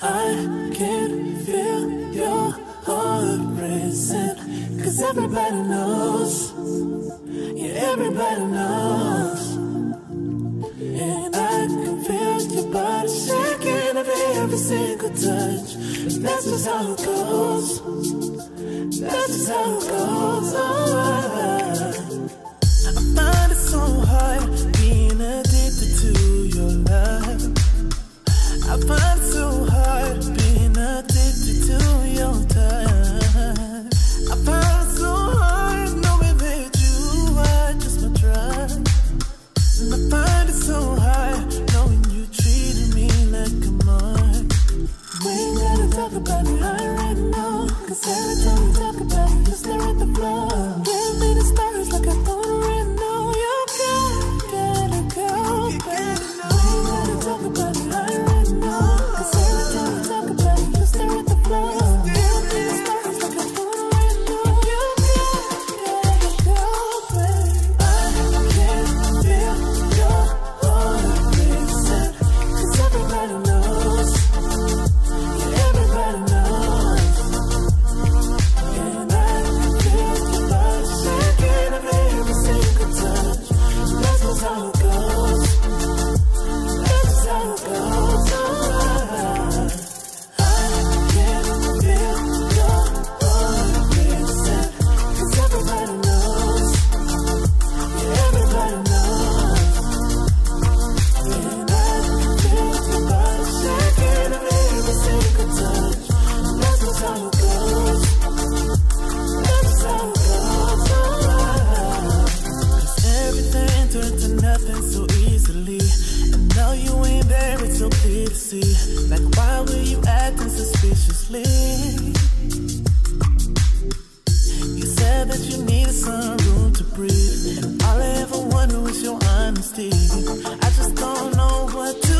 I can feel your heart racing, 'cause everybody knows, yeah, everybody knows. And I can feel your body shaking every single touch. That's just how it goes. That's just how it goes. Oh, I find it so hard being addicted to your love. I find it so hard being addicted to your touch. I find it so hard knowing that you are just my drug. And I find it so hard knowing you treated me like a mark. We ain't gotta talk about it right now, 'cause every time we talk about it, you stare at the floor. Give me the stars like I don't already know. You gotta go, baby. We ain't gotta talk about it right now, 'cause every time we talk about it, you stare at the floor. Give me the stars like I don't already know. You gotta go, baby. I can feel your heart racing, 'cause everybody knows, yeah, everybody knows. And I can feel your body shaking every single touch. That's just how it goes. That's just how it goes. I can feel your heart racing, 'cause everybody knows, yeah, everybody knows. And I can feel your body shaking every single touch. That's just how it goes. That's just how it goes. 'Cause everything turned to nothing so easily, and now you ain't there, it's so clear to see. Like, why were you acting suspiciously? You said that you needed some room to breathe, and all I ever wanted was your honesty. I just don't know what to